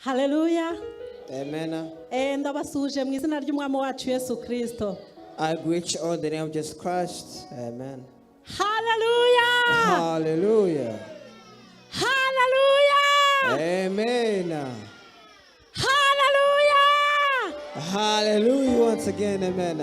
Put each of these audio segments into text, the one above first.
Hallelujah. Amen. Ndabasuje mu izina ry'umwami wacu Yesu Kristo. I greet you all in the name of Jesus Christ. Amen. Hallelujah. Hallelujah. Hallelujah. Amen. Hallelujah. Hallelujah once again. Amen.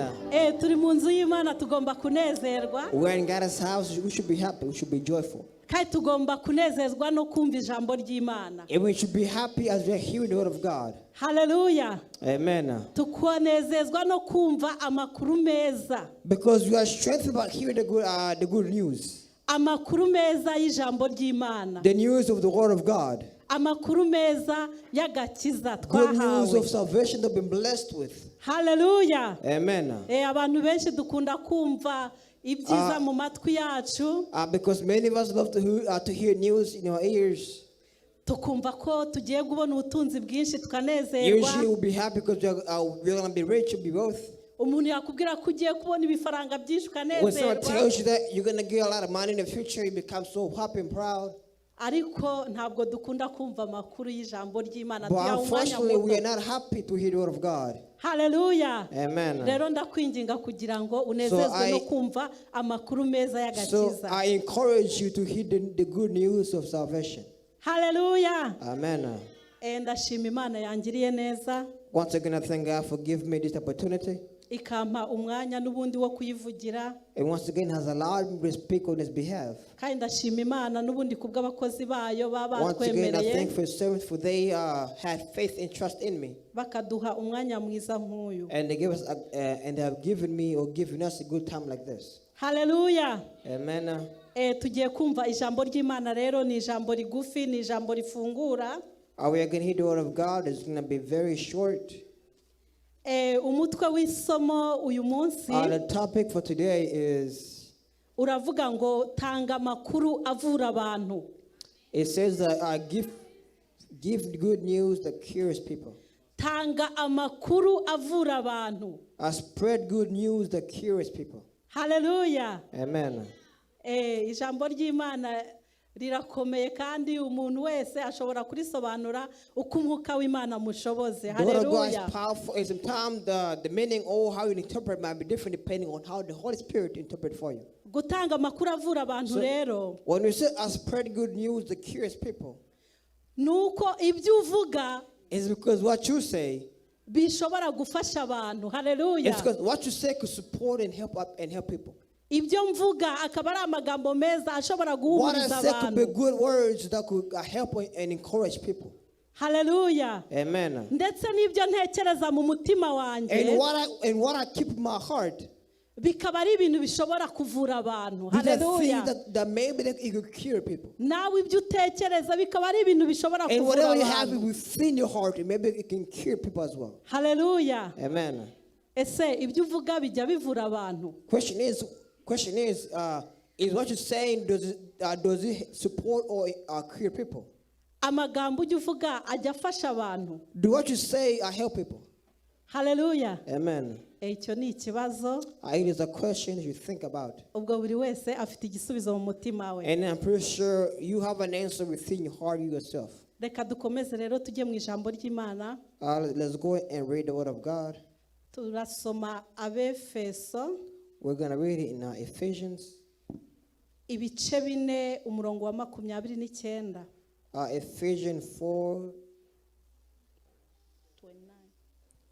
Turi mu nzu y'Imana tugomba kunezerwa. We're in God's house. We should be happy. We should be joyful. Kandi tugomba kunezezwa no kumva ijambo ry'Imana. And we should be happy as we are hearing the word of God. Hallelujah. Amen. Tukanezezwa no kumva amakuru meza. Because we are strengthened by hearing the good news. Amakuru meza y'ijambo ry'Imana. The news of the word of God. Amakuru meza y'agakiza twahawe. Good news of salvation that we've been blessed with. Hallelujah. Amen. Abantu benshi dukunda kumva ibyiza mu matwi yacu. Because many of us love to hear news in our ears. Tukumva ko tugiye kubona ubutunzi bwinshi tukanezerwa. Usually we'll be happy because we're going to be rich, we'll be wealth. Umuntu yakubwira ko ugiye kubona ibifaranga byinshi ukanezerwa. When someone tells you that you're going to get a lot of money in the future, you become so happy and proud. Ariko ntabwo dukunda kumva amakuru y'ijambo ry'Imana. But unfortunately, we are not happy to hear the word of God. Hallelujah. Amen. Rero ndakwinginga kugira ngo unezezwe no kumva amakuru meza y'agakiza. So I encourage you to hear the good news of salvation. Hallelujah. Amen. Ndashima Imana yangiriye neza. Once again, I thank God for giving me this opportunity. Ikampa umwanya n'ubundi wo kuyivugira. And once again has allowed me to speak on his behalf. Kandi ndashima Imana n'ubundi kubw'abakozi bayo baba Once again, I batwemereye. thank for servants for they had faith and trust in me. Bakaduha umwanya mwiza nk'uyu. And they give us and they have given me or given us a good time like this. Hallelujah. Amen. Tugiye kumva ijambo ry'Imana rero ni ijambo rigufi ni ijambo rifungura. We are going to hear the word of God. It's going to be very short. Umutwe w'isomo uyu munsi. The topic for today is. Uravuga ngo tanga amakuru avura abantu. It says that give good news that cures people. Tanga amakuru avura abantu. Spread good news that cures people. Hallelujah. Amen. Ijambo ry'Imana rirakomeye kandi umuntu wese ashobora kurisobanura uko umwuka w'Imana mushoboze. Hallelujah. The word of God is powerful. And sometimes the meaning or how you interpret might be different depending on how the Holy Spirit interpret for you. Gutanga amakuru avura abantu rero. When we say spread good news that cures people. Nuko ibyo uvuga is because what you say bishobora gufasha abantu. Hallelujah. It's because what you say could support and help people. Ibyo mvuga akaba ari amagambo meza ashobora guhumuriza abantu. What I say could be good words that could help and encourage people. Hallelujah. Amen. Ndetse n'ibyo ntekereza mu mutima wanjye. And what I keep in my heart. Bikaba ari ibintu bishobora kuvura abantu. Hallelujah. That maybe that it could cure people. Nawe ibyo utekereza bikaba ari ibintu bishobora kuvura abantu. And whatever you have within your heart, maybe it can cure people as well. Hallelujah. Amen. Ese ibyo uvuga bijya bivura abantu? Question is what you're saying, does it support or cure people? Amagambo ujya uvuga ajya afasha abantu? Do what you say help people? Hallelujah. Amen. Icyo ni ikibazo. It is a question you think about. Ubwo buri wese afite igisubizo mu mutima we. And I'm pretty sure you have an answer within your heart yourself. Reka dukomeze rero tujye mu ijambo ry'Imana. Let's go and read the word of God. Turasoma Abefeso. We're going to read it in Ephesians. Ibice 4 umurongo wa 29. Ephesians 4. 29.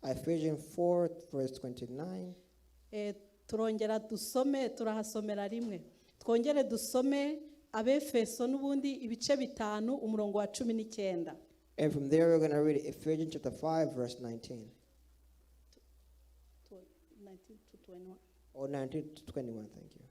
Ephesians 4 verse 29. Turongera dusome turahasomera rimwe. Twongere dusome Abefeso n'ubundi ibice 5 umurongo wa 19. And from there we're going to read Ephesians chapter 5 verse 19. 19 to 21. Or 19 to 21, thank you.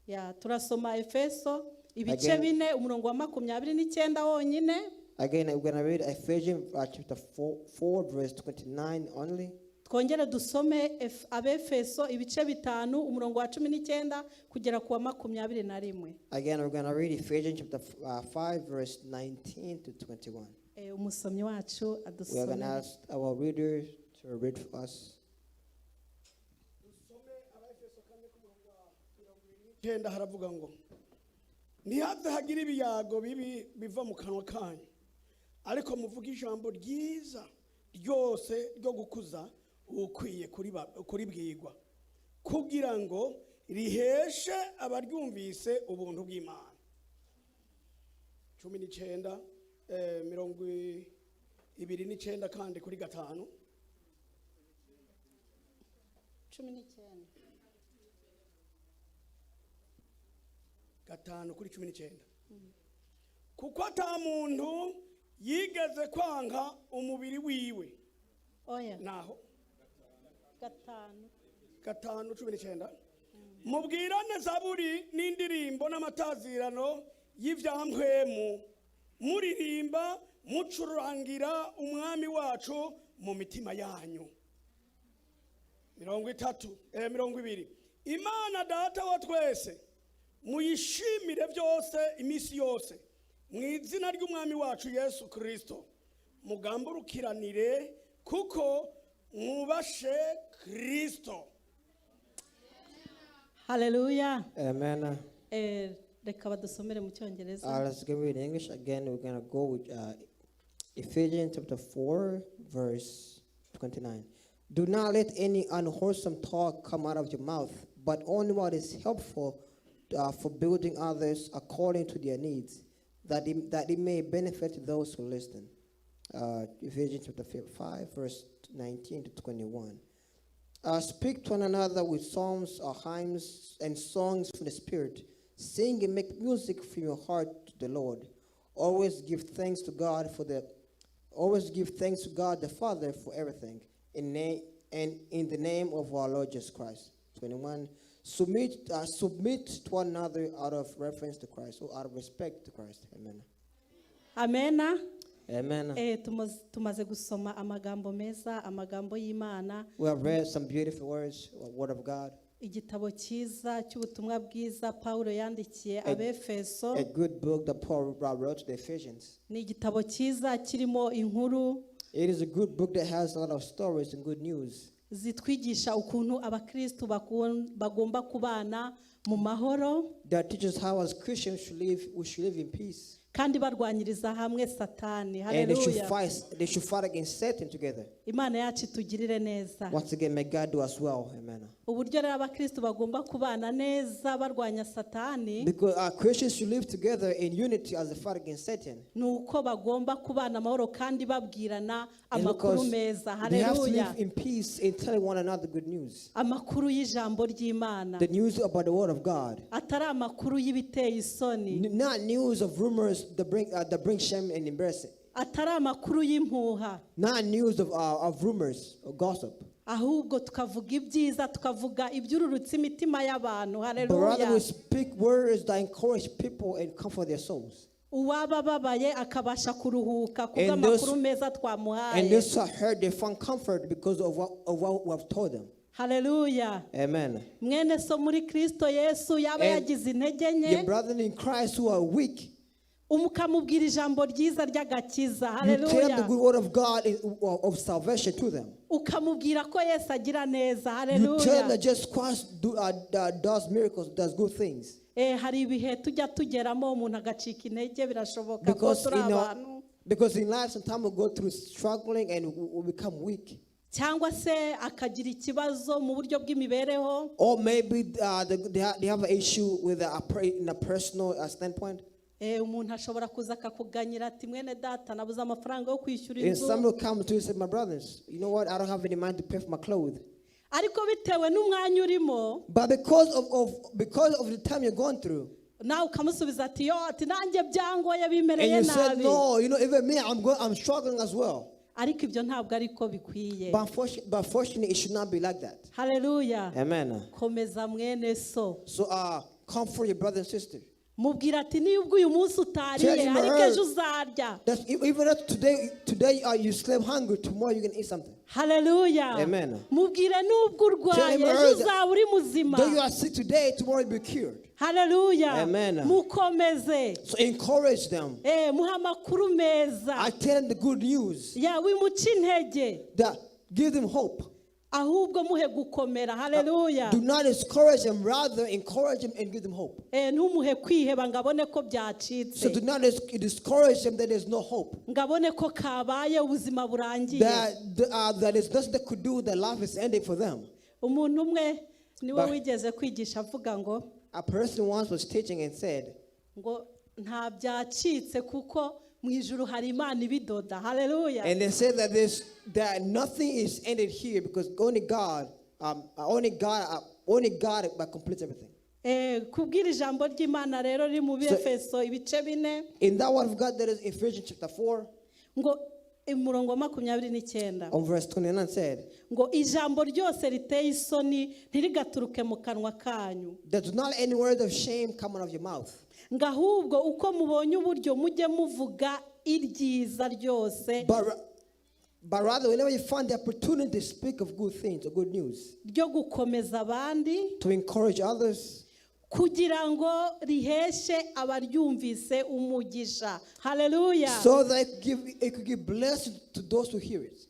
Yeah, turasoma Efeso ibice 4 umurongo wa 29 wonyine. Again, we're going to read Ephesians chapter 4 verse 29 only. Twongere dusome Abefeso ibice 5 umurongo wa 19 kugera ku wa 21. Again, we're going to read Ephesians chapter 5 verse 19 to 21. Umusomyi wacu adusome. We're going to ask our readers to read for us. Kenda haravuga ngo ntihaze hagira ibiyago bibi biva mu kanwa kanyu ariko muvuga ijambo ryiza ryose ryo gukuza ukwiye kuribwirwa kugira ngo riheshe abaryumvise ubuntu bw'Imana. 19 29 kandi kuri 5 5 kuri 19 kuko ata muntu yigeze kwanga umubiri wiwe. Oya. Naho 5:19 mubwirane zaburi n'indirimbo n'amatazirano y'ivyankwemu muririmba mucurangira umwami wacu mu mitima yanyu. 20 Imana data wa twese muyishimire byose imisi yose mu izina ry'umwami wacu Yesu Kristo mugamburukiranire kuko mwubashe Kristo. Hallelujah. Amen. Reka badusomere mu Cyongereza. Let's give it in English again. We're going to go with Ephesians chapter 4, verse 29. Do not let any unwholesome talk come out of your mouth, but only what is helpful for building others according to their needs, that it may benefit those who listen. Ephesians chapter 5, verse 19 to 21. Speak to one another with psalms, hymns, and songs from the Spirit. Sing and make music from your heart to the Lord. Always give thanks to God the Father for everything, in the name of our Lord Jesus Christ. 21. Submit to one another out of reference to Christ, or out of respect to Christ. Amen. Amen. Amen. Tumaze gusoma amagambo meza, amagambo y'Imana. We have read some beautiful words, word of God. Igitabo cyiza cy'ubutumwa bwiza Paulo yandikiye Abefeso. A good book that Paul wrote to the Ephesians. Ni igitabo cyiza kirimo inkuru. It is a good book that has a lot of stories and good news. Zitwigisha ukuntu abakristo bagomba kubana mu mahoro. That teaches how as Christians we should live in peace. Kandi barwanyiriza hamwe Satani. And they should fight against Satan together. Imana yacu tugirire neza. Once again, may God do us well. Amen. Uburyo rero abakristo bagomba kubana neza barwanya Satani. Because Christians should live together in unity as they fight against Satan. Nuko bagomba kubana amahoro kandi babwirana amakuru meza. They have to Hallelujah. live in peace and tell one another good news. Amakuru y'ijambo ry'Imana. The news about the word of God. Atari amakuru y'ibiteye isoni. Not news of rumors that bring shame and embarrassment. Atari amakuru y'impuha. Not news of rumors or gossip. Ahubwo tukavuga ibyiza, tukavuga ibyururutse imitima y'abantu. But rather we Hallelujah. speak words that encourage people and comfort their souls. Uwaba babaye akabasha kuruhuka kubw'amakuru meza And twamuhaye. those who heard, they found comfort because of what we have told them. Hallelujah. Amen. Mwene so muri Kristo Yesu yaba yagize intege nke. Your brethren in Christ who are weak, Umukamubwira ijambo ryiza ry'agakiza. you tell the Hallelujah. good word of God of salvation to them. Ukamubwira ko Yesu agira neza. You tell them Hallelujah. that just Christ does miracles, does good things. Hari ibihe tujya tugeramo umuntu agacika intege birashoboka ko turi abantu. Because in life sometimes we go through struggling and we become weak. Cyangwa se akagira ikibazo mu buryo bw'imibereho. Or maybe they have an issue with in a personal standpoint. Umuntu ashobora kuza akakuganyira ati mwene data nabuze amafaranga yo kwishyura And inzu. some will come to you and say, my brothers, you know what? I don't have any money to pay for my clothes. Ariko bitewe n'umwanya urimo. But because of the time you're going through. Nawe ukamusubiza ati yo ati nanjye byangoye And bimereye you said, nabi. no, even me, I'm struggling as well. Ariko ibyo ntabwo ariko bikwiye. But fortunately, it should not be like that. Hallelujah. Amen. Komeza mwene so. So comfort your brother and sister. Mubwira ati nibwo uyu munsi utariye ariko ejo uzarya. Even if today you sleep hungry, tomorrow you can eat something. Hallelujah. Amen. Mubwire nubwo urwaye ejo uzaba uri muzima. Though you are sick today, tomorrow you'll be cured. Hallelujah. Amen. Mukomeze. So encourage them. Muha amakuru meza. I tell them the good news. Wimuca intege. That give them hope. ahubwo muhe gukomera. Hallelujah. Do not discourage them, rather encourage them and give them hope. Ntumuhe kwiheba ngabone ko byacitse. So do not discourage them that there's no hope. Ngabone ko kabaye ubuzima burangiye. That is nothing they could do, that life is ending for them. Umuntu umwe niwe wigeze kwigisha avuga ngo, a person once was teaching and said, ngo nta byacitse kuko mu ijuru hari Imana ibidoda. Hallelujah. And they said that nothing is ended here because only God completes everything. Kubwira ijambo ry'Imana rero riri mu Efeso ibice 4. In that word of God that is Ephesians chapter 4. Ngo umurongo wa 29. On verse 29 said, ngo ijambo ryose riteye isoni ntirigaturuke mu kanwa kanyu. That do not any word of shame come out of your mouth. Ngahubwo uko mubonye uburyo mujye muvuga iryiza ryose. But rather, whenever you find the opportunity to speak of good things or good news, ryo gukomeza abandi, to encourage others, kugira ngo riheshe abaryumvise umugisha. Hallelujah. So that it could give blessing to those who hear it.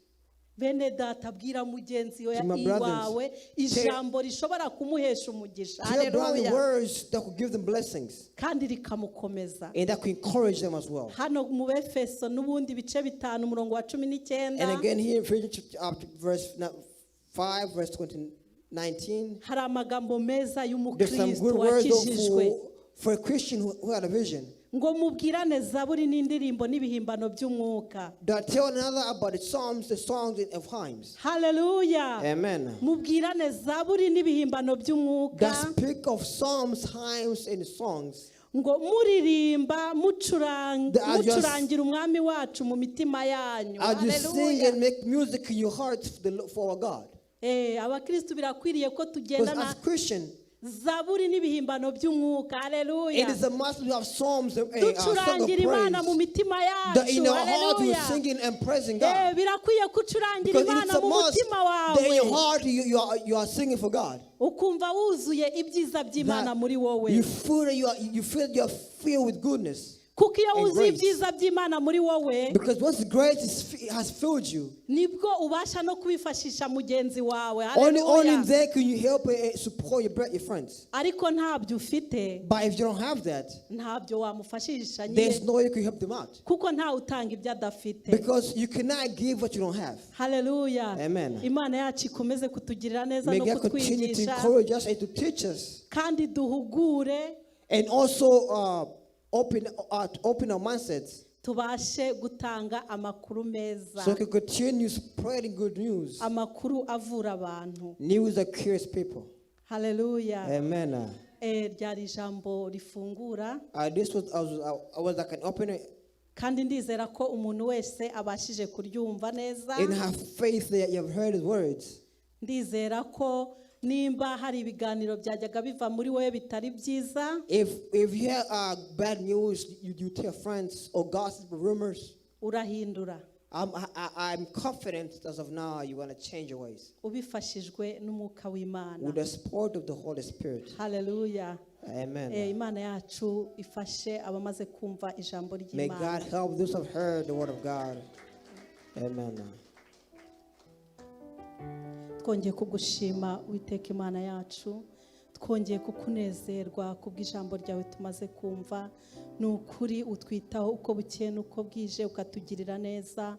Bene data bwira mugenzi wawe ijambo rishobora kumuhesha umugisha. Hallelujah. Words that could give them blessings. Kandi rikamukomeza. And that could encourage them as well. Hano mu Efeso n'ubundi bice 5 umurongo wa 19. And again here in Ephesians verse 5 verse 19. Hari amagambo meza there's some good y'umukristo for a Christian who had a vision. Ngo mubwirane zaburi n'indirimbo n'ibihimbano by'umwuka. That tell another about the songs and hymns. Hallelujah. Amen. Mubwirane zaburi n'ibihimbano by'umwuka. That speak of psalms, hymns and songs. Ngo muririmba mucurangira umwami wacu mu mitima yanyu. As you sing and make music in your heart for our God. Abakristo birakwiriye ko tugendana as Christian, zaburi n'ibihimbano by'umwuka. Hallelujah. It is a must to have psalms and tucurangira Imana mu mitima yacu. In our heart we are singing and praising God. Birakwiye kucurangira Imana mu mutima wawe. In your heart you are singing for God. Ukumva wuzuye ibyiza by'Imana muri wowe. You feel you are filled with goodness. Kuko iyo wuzuye ibyiza by'Imana muri wowe, because once grace has filled you, nibwo ubasha no kubifashisha mugenzi wawe. Only there can you help and support your friends. Ariko ntabyo ufite, but if you don't have that, ntabyo wamufashisha nyine. There's no way you can help them out. Kuko nta utanga ibyo adafite. Because you cannot give what you don't have. Hallelujah. Amen. Imana yacu ikomeze kutugirira neza no kutwigisha. May God continue to encourage us and to teach us. Kandi duhugure. And also open our mindsets. Tubashe gutanga amakuru meza. So we can continue spreading good news. Amakuru avura abantu. News that cures people. Hallelujah. Amen. Ryari jambo rifungura. This was like an opening. Kandi ndizera ko umuntu wese abashije kuryumva neza. In have faith that you have heard his words. Ndizera ko nimba hari ibiganiro byajyaga biva muri wewe bitari byiza. If you hear bad news, you tell friends or gossip or rumors. Urahindura. I'm confident as of now you want to change your ways. Ubifashijwe n'umwuka w'Imana. With the support of the Holy Spirit. Hallelujah. Amen. Imana yacu ifashe abamaze kumva ijambo ry'Imana. May God help those who have heard the word of God. Amen. Twongeye kugushima Uwiteka Imana yacu, twongeye kukunezerwa kubw'ijambo ryawe tumaze kumva. Nukuri utwitaho uko bukeye nuko bwije, ukatugirira neza.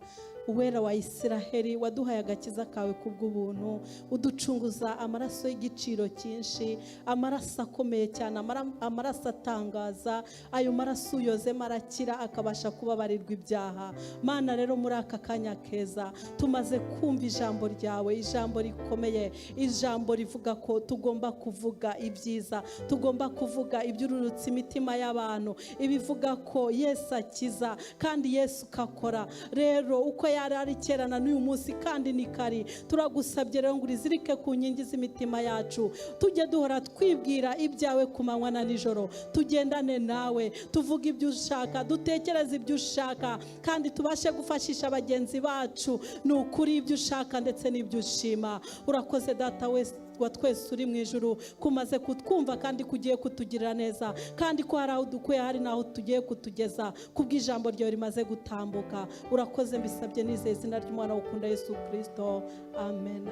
Uwera wa Isiraheli waduhaye agakiza kawe kubw'ubuntu, uducunguza amaraso y'igiciro cyinshi, amaraso akomeye cyane, amaraso atangaza. Ayo maraso uyoze marakira akabasha kubabarirwa ibyaha. Mana rero muri aka kanya keza tumaze kumva ijambo ryawe, ijambo rikomeye, ijambo rivuga ko tugomba kuvuga ibyiza, tugomba kuvuga ibyururutse imitima y'abantu, ibivuga ko Yesu akiza kandi Yesu kakora. Rero uko yari kerana n'uyu munsi kandi ni kari, turagusabye rero ngo urizirike ku nkingi z'imitima yacu, tujye duhora twibwira ibyawe ku manywa na nijoro, tugendane nawe, tuvuga ibyo ushaka, dutekereze ibyo ushaka, kandi tubashe gufashisha bagenzi bacu n'ukuri ibyo ushaka ndetse n'ibyo ushima. Urakoze data wese wa twese uri mu ijuru, kumaze kutwumva kandi kugiye kutugirira neza, kandi ko hari aho dukuye hari naho tugiye kutugeza kubw'ijambo ryawe rimaze gutambuka. Urakoze mbisabye nizeye izina ry'Umwana ukunda Yesu Kristo. Amen.